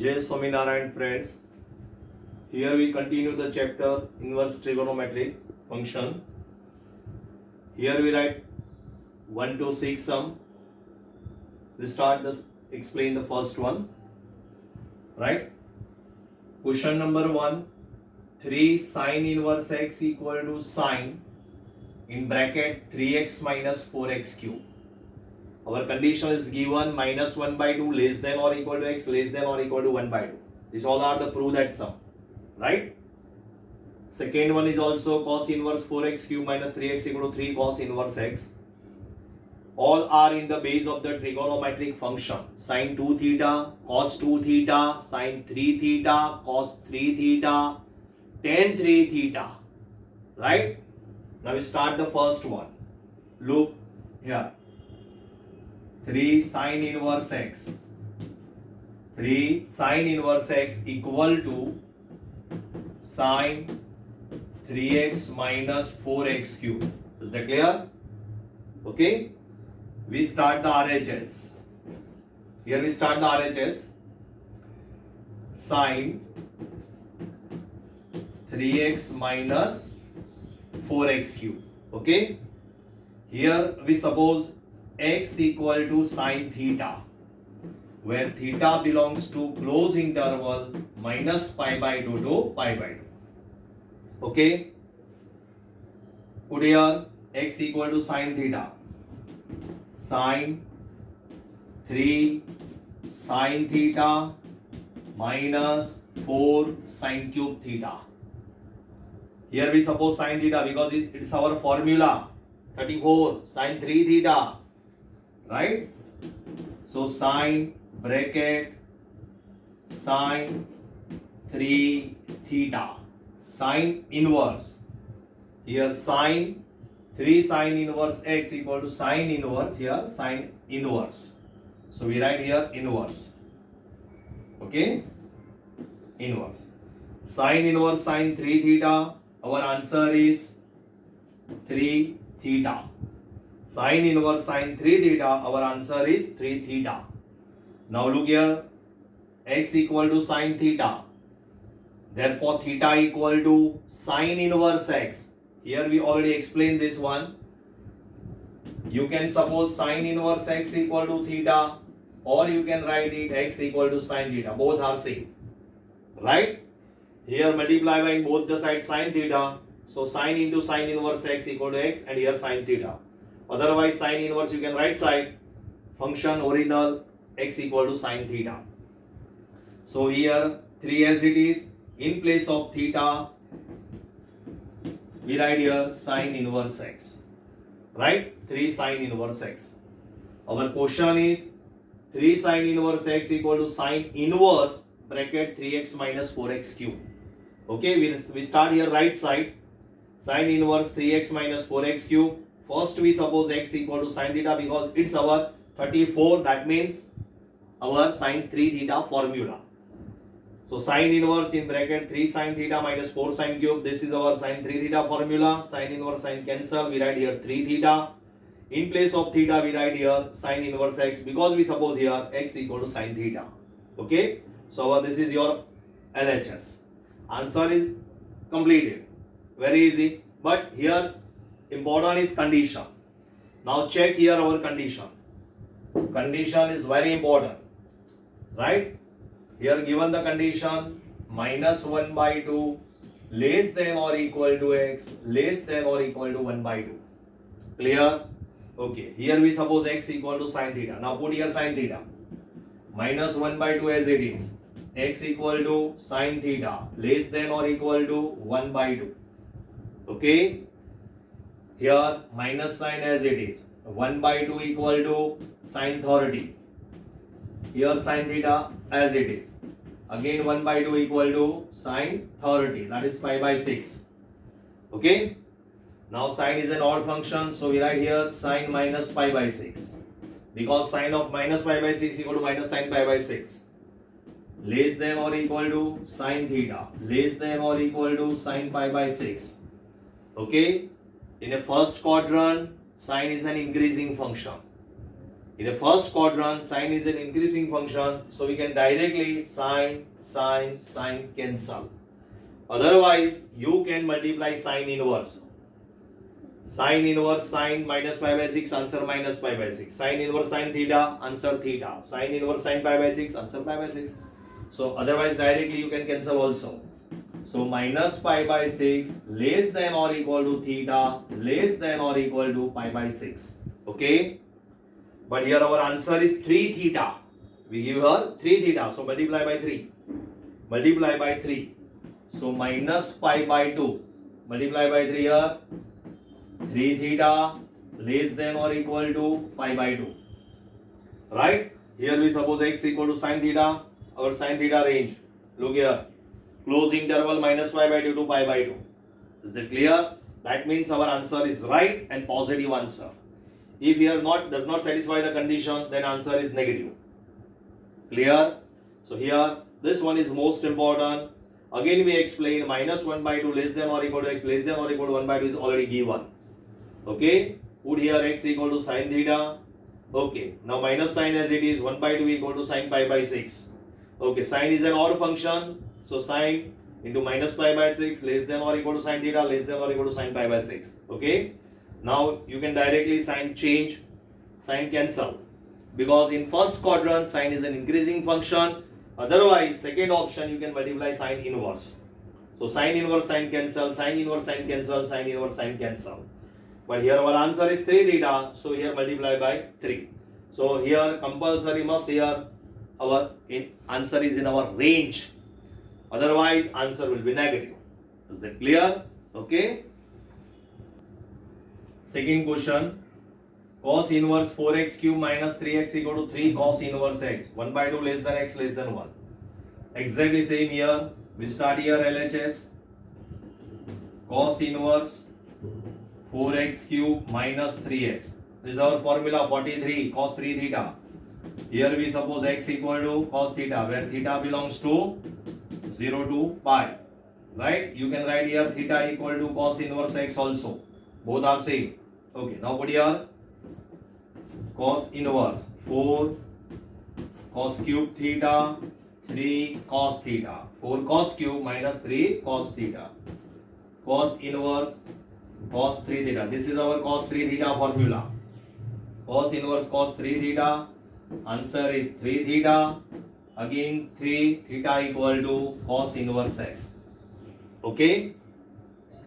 Jai Swaminarayan friends. Here we continue the chapter inverse trigonometric function. Here we write 1 to 6 sum. We start this explain the first one. Right? Question number 1. 3 sine inverse x equal to sine in bracket 3x minus 4x cube. Our condition is given minus 1 by 2 less than or equal to x less than or equal to 1 by 2. These all are the prove that sum. Right? Second one is also cos inverse 4x cube minus 3x equal to 3 cos inverse x. All are in the base of the trigonometric function. Sin 2 theta, cos 2 theta, sin 3 theta, cos 3 theta, tan 3 theta. Right? Now we start the first one. Look here. 3 sin inverse x. 3 sin inverse x equal to sin 3x minus 4x cube. Is that clear? Okay. We start the RHS. Here we start the RHS. Sin 3x minus 4x cube. Okay. Here we suppose x equal to sin theta, where theta belongs to close interval minus pi by 2 to pi by 2. Okay. Put here x equal to sin theta. Sin 3 sin theta minus 4 sin cube theta. Here we suppose sin theta because it's our formula 34 sin 3 theta. Right? So sin bracket sin 3 theta. Sin inverse. Here sin 3 sin inverse x equal to sin inverse. Here sin inverse. So we write here inverse. Okay? Inverse. Sin inverse sin 3 theta. Our answer is 3 theta. Sin inverse sin 3 theta. Our answer is 3 theta. Now look here. X equal to sin theta. Therefore theta equal to sin inverse x. Here we already explained this one. You can suppose sin inverse x equal to theta, or you can write it x equal to sin theta. Both are same. Right? Here multiply by both the sides sin theta. So sin into sin inverse x equal to x, and here sin theta. Otherwise sin inverse you can right side. Function original x equal to sin theta. So here 3 as it is. In place of theta, we write here sin inverse x. Right? 3 sin inverse x. Our question is 3 sin inverse x equal to sin inverse bracket 3x minus 4x cube. Okay, we start here right side. Sin inverse 3x minus 4x cube. First we suppose x equal to sin theta because it's our 34. That means our sin 3 theta formula. So sin inverse in bracket 3 sin theta minus 4 sin cube. This is our sin 3 theta formula. Sin inverse sin cancel. We write here 3 theta. In place of theta we write here sin inverse x because we suppose here x equal to sin theta. Okay. So this is your LHS. Answer is completed. Very easy. But here important is condition. Now check here our condition. Condition is very important. Right? Here given the condition minus 1 by 2 less than or equal to x less than or equal to 1 by 2. Clear? Okay. Here we suppose x equal to sin theta. Now put here sin theta. Minus 1 by 2 as it is. X equal to sin theta less than or equal to 1 by 2. Okay. Here minus sign as it is. 1 by 2 equal to sin 30. Here sin theta as it is. Again 1 by 2 equal to sin 30. That is pi by 6. Okay. Now sin is an odd function. So we write here sin minus pi by 6. Because sin of minus pi by 6 equal to minus sin pi by 6. Less than or equal to sin theta. Less than or equal to sin pi by 6. Okay. In a first quadrant, sin is an increasing function. In the first quadrant, sine is an increasing function, so we can directly sine cancel. Otherwise, you can multiply sine inverse. Sine inverse sine minus pi by 6, answer minus pi by 6. Sine inverse sine theta, answer theta. Sine inverse sine pi by 6, answer pi by 6. So otherwise directly you can cancel also. So minus pi by 6 less than or equal to theta less than or equal to pi by 6. Okay. But here our answer is 3 theta. We give her 3 theta. So multiply by 3. Multiply by 3. So minus pi by 2. Multiply by 3 here. 3 theta less than or equal to pi by 2. Right? Here we suppose x equal to sine theta. Our sine theta range. Look here. Close interval minus pi by 2 to pi by 2. Is that clear? That means our answer is right and positive answer. If here does not satisfy the condition, then answer is negative. Clear? So here this one is most important. Again we explain minus 1 by 2 less than or equal to x less than or equal to 1 by 2 is already given. Okay? Put here x equal to sine theta. Okay. Now minus sine as it is 1 by 2 equal to sine pi by 6. Okay. Sine is an odd function. So sine into minus pi by 6 less than or equal to sine theta less than or equal to sine pi by 6. Okay. Now you can directly sine change, sine cancel. Because in first quadrant sine is an increasing function. Otherwise second option you can multiply sine inverse. So sine inverse sine cancel, sine inverse sine cancel, sine inverse sine cancel. But here our answer is 3 theta. So here multiply by 3. So here compulsory must here our answer is in our range. Otherwise answer will be negative. Is that clear? Okay. Second question. Cos inverse 4x cube minus 3x equal to 3 cos inverse x. 1 by 2 less than x less than 1. Exactly same here. We start here LHS. Cos inverse 4x cube minus 3x. This is our formula 43 cos 3 theta. Here we suppose x equal to cos theta where theta belongs to 0 to pi. Right? You can write here theta equal to cos inverse x also. Both are same. Okay. Now put here cos inverse 4 cos cube theta 3 cos theta. 4 cos cube minus 3 cos theta. Cos inverse cos 3 theta. This is our cos 3 theta formula. Cos inverse cos 3 theta. Answer is 3 theta. Again 3 theta equal to cos inverse x. Okay.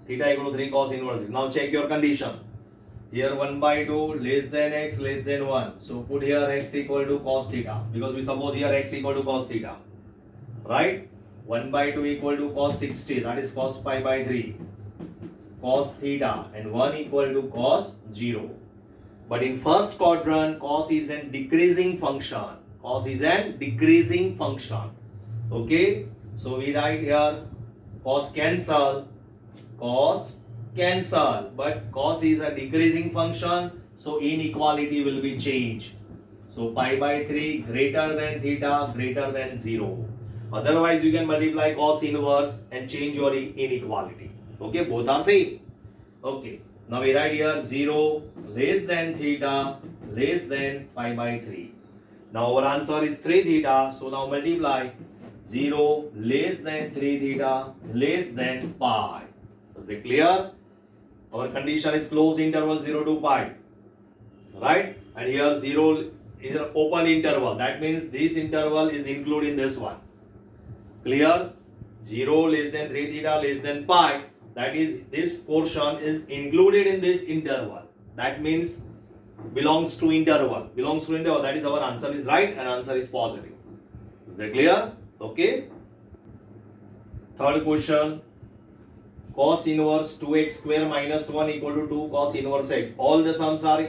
Theta equal to 3 cos inverse x. Now check your condition. Here 1 by 2 less than x less than 1. So put here x equal to cos theta. Because we suppose here x equal to cos theta. Right? 1 by 2 equal to cos 60. That is cos pi by 3. Cos theta. And 1 equal to cos 0. But in first quadrant, cos is a decreasing function. Cos is a decreasing function. Okay? So we write here cos cancel. Cos cancel. But cos is a decreasing function. So inequality will be changed. So pi by 3 greater than theta greater than 0. Otherwise you can multiply cos inverse and change your inequality. Okay? Both are same. Okay. Now we write here 0 less than theta less than pi by 3. Now our answer is 3 theta. So now multiply 0 less than 3 theta less than pi. Is that clear? Our condition is closed interval 0 to pi. Right? And here 0 is an open interval. That means this interval is included in this one. Clear? 0 less than 3 theta less than pi. That is, this portion is included in this interval. That means belongs to interval. Belongs to interval. That is our answer is right and answer is positive. Is that clear? Okay. Third question. Cos inverse 2x square minus 1 equal to 2 cos inverse x. All the sums are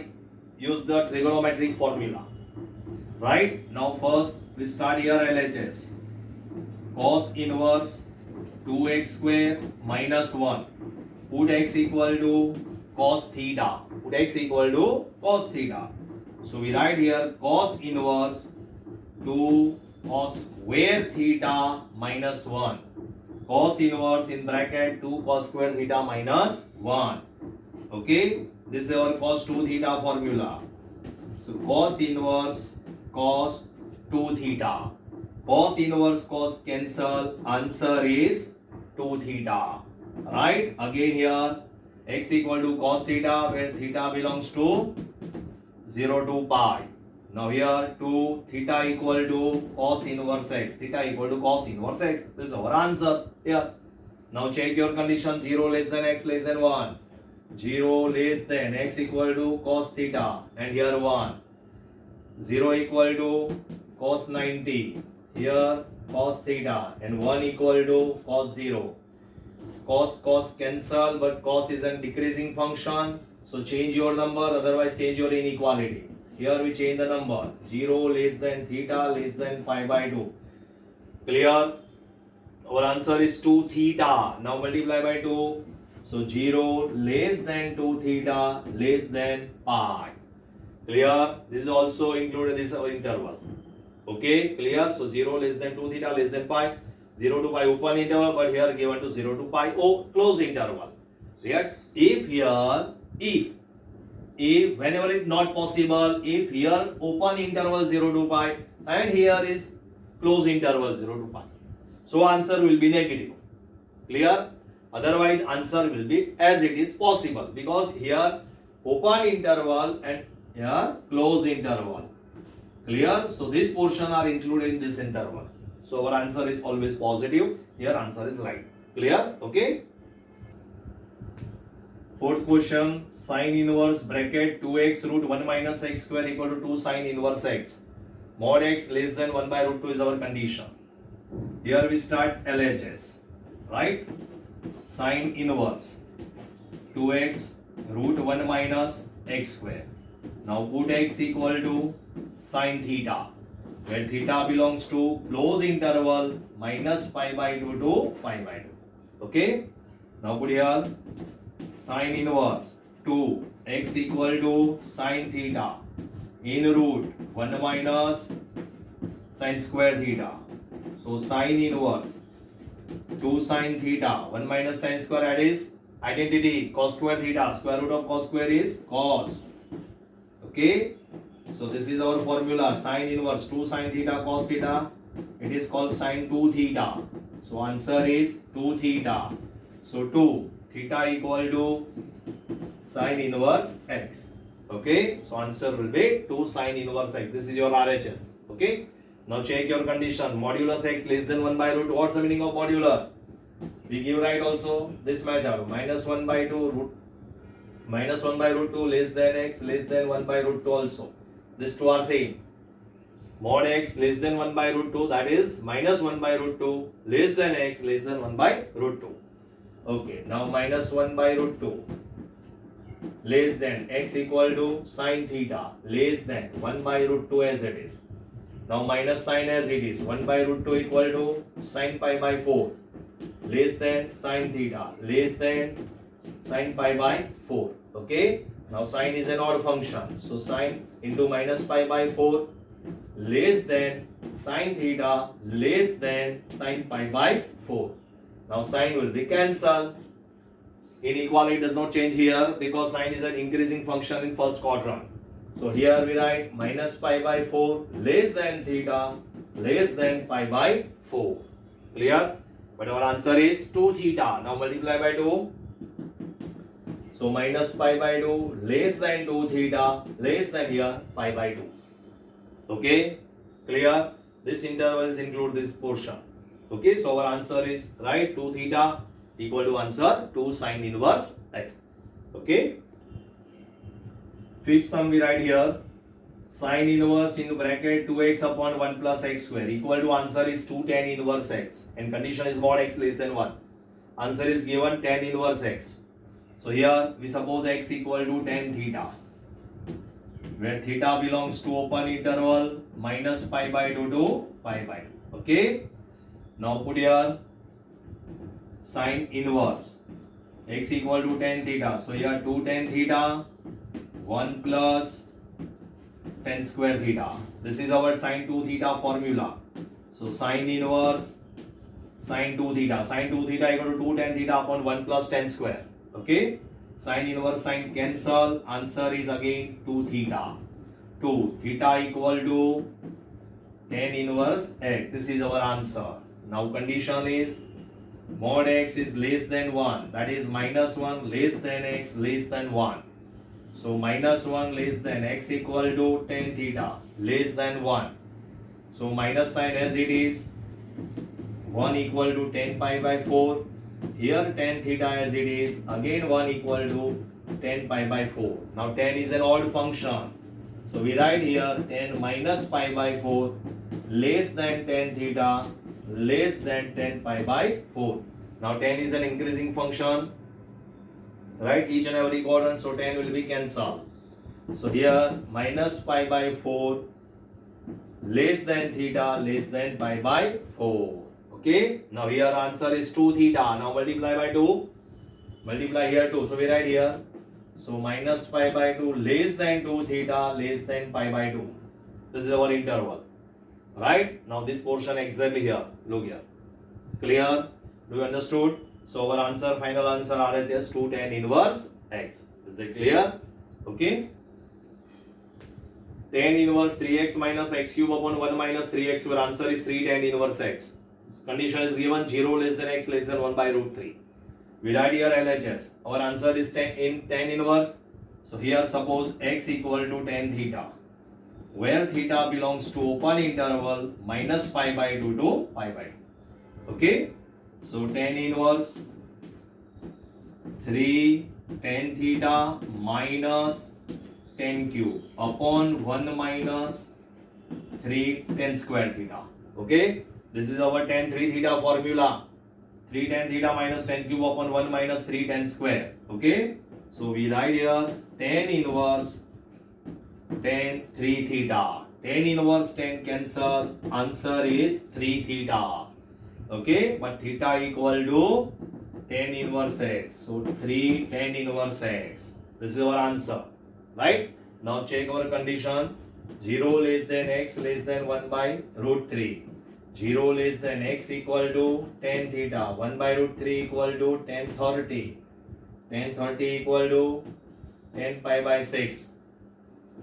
use the trigonometric formula. Right? Now first we start here LHS. Cos inverse 2x square minus 1. Put x equal to cos theta. Put x equal to cos theta. So we write here cos inverse 2 cos square theta minus 1. Cos inverse in bracket 2 cos square theta minus 1. Okay. This is our cos 2 theta formula. So cos inverse cos 2 theta. Cos inverse cos cancel. Answer is 2 theta. Right? Again here x equal to cos theta where theta belongs to 0 to pi. Now here 2 theta equal to cos inverse x. Theta equal to cos inverse x. This is our answer here. Now check your condition 0 less than x less than 1. 0 less than x equal to cos theta and here 1. 0 equal to cos 90. Here cos theta and 1 equal to cos 0. Cos cancel but cos is a decreasing function. So change your number otherwise change your inequality. Here we change the number 0 less than theta less than pi by 2. Clear? Our answer is 2 theta. Now multiply by 2. So 0 less than 2 theta less than pi. Clear? This is also included this interval. Okay, clear? So 0 less than 2 theta less than pi. 0 to pi open interval but here given to 0 to pi close interval. Right? If whenever it's not possible, if here open interval 0 to pi and here is close interval 0 to pi. So answer will be negative. Clear? Otherwise answer will be as it is possible because here open interval and here close interval. Clear? So this portion are included in this interval. So our answer is always positive. Here answer is right. Clear? Okay. Fourth question, sine inverse bracket 2x root 1 minus x square equal to 2 sine inverse x. Mod x less than 1 by root 2 is our condition. Here we start LHS. Right? Sine inverse 2x root 1 minus x square. Now put x equal to sine theta, where theta belongs to close interval minus pi by 2 to pi by 2. Okay? Now put here sine inverse 2 x equal to sine theta in root 1 minus sine square theta. So sine inverse 2 sine theta 1 minus sine square, that is identity cos square theta. Square root of cos square is cos. Okay, so this is our formula, sine inverse 2 sine theta cos theta. It is called sine 2 theta. So answer is 2 theta. So 2 theta equal to sine inverse x. Okay, so answer will be 2 sine inverse x. This is your RHS. Okay, now check your condition. Modulus x less than 1 by root 2. What's the meaning of modulus? We give right also this method, minus 1 by 2 root minus 1 by root 2 less than x less than 1 by root 2 also. These two are same. Mod x less than 1 by root 2, that is minus 1 by root 2 less than x less than 1 by root 2. Okay, now minus 1 by root 2 less than x equal to sine theta less than 1 by root 2 as it is. Now minus sine as it is, 1 by root 2 equal to sine pi by 4 less than sine theta less than sine pi by 4. Okay, now sine is an odd function, so sine into minus pi by 4 less than sine theta less than sine pi by 4. Now sine will be cancelled. Inequality does not change here because sine is an increasing function in first quadrant. So here we write minus pi by 4 less than theta less than pi by 4. Clear? But our answer is 2 theta. Now multiply by 2. So minus pi by 2 less than 2 theta less than here pi by 2. Okay? Clear? This intervals include this portion. Okay? So our answer is right, 2 theta equal to answer 2 sine inverse x. Okay? Fifth sum we write here, sine inverse in bracket 2x upon 1 plus x square equal to answer is 2 tan inverse x and condition is mod x less than 1. Answer is given tan inverse x. So here we suppose x equal to tan theta, where theta belongs to open interval minus pi by 2 to pi by 2. Okay? Now put here sine inverse x equal to tan theta. So here 2 tan theta 1 plus tan square theta. This is our sine 2 theta formula. So sine inverse sine 2 theta. Sine 2 theta equal to 2 tan theta upon 1 plus tan square. Okay? Sine inverse sine cancel. Answer is again 2 theta. 2. Theta equal to tan inverse x. This is our answer. Now condition is mod x is less than 1. That is minus 1 less than x less than 1. So minus 1 less than x equal to tan theta less than 1. So minus sign as it is. 1 equal to tan pi by 4. Here tan theta as it is. Again 1 equal to tan pi by 4. Now tan is an odd function. So we write here tan minus pi by 4 less than tan theta less than tan pi by 4. Now tan is an increasing function. Right, each and every quadrant, so tan will be cancelled. So here minus pi by 4 less than theta less than pi by 4. Okay, now here answer is 2 theta. Now multiply by 2. Multiply here 2. So we write here. So minus pi by 2 less than 2 theta less than pi by 2. This is our interval. Right? Now this portion exactly here. Look here. Clear? Do you understood? So our answer, final answer RHS 2 tan inverse x. Is that clear? Okay. Tan inverse 3x minus x cube upon 1 minus 3x. Your answer is 3 tan inverse x. Condition is given 0 less than x less than 1 by root 3. We write here LHS. Our answer is tan inverse. So here suppose x equal to tan theta, where theta belongs to open interval minus pi by 2 to pi by 2. Okay. So tan inverse 3 tan theta minus tan cube upon 1 minus 3 tan square theta. Okay. This is our tan 3 theta formula. 3 tan theta minus tan cube upon 1 minus 3 tan square. Okay. So we write here tan inverse tan 3 theta. Tan inverse tan cancel. Answer is 3 theta. Okay. But theta equal to tan inverse x. So 3 tan inverse x. This is our answer. Right. Now check our condition. 0 less than x less than 1 by root 3. 0 less than x equal to tan theta. 1 by root 3 equal to tan 30. Tan 30 equal to tan pi by 6.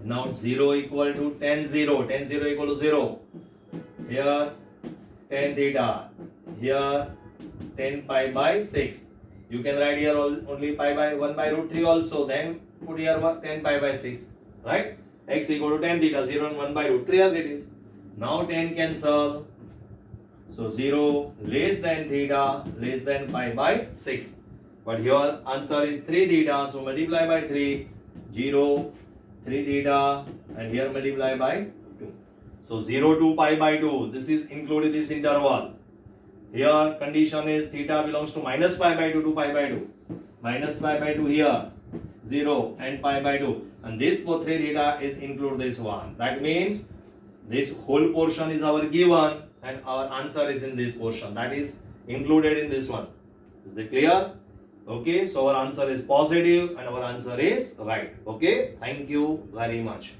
Now 0 equal to tan 0. Tan 0 equal to 0. Here tan theta. Here tan pi by 6. You can write here only pi by 1 by root 3 also. Then put here tan pi by 6. Right? X equal to tan theta. 0 and 1 by root 3 as it is. Now tan cancel. So 0 less than theta less than pi by 6. But here answer is 3 theta. So multiply by 3. 0, 3 theta, and here multiply by 2. So 0 to pi by 2. This is included this interval. Here condition is theta belongs to minus pi by 2 to pi by 2. Minus pi by 2 here. 0 and pi by 2. And this 3 theta is include this one. That means this whole portion is our given and our answer is in this portion. That is included in this one. Is it clear? Okay, so our answer is positive and our answer is right. Okay, thank you very much.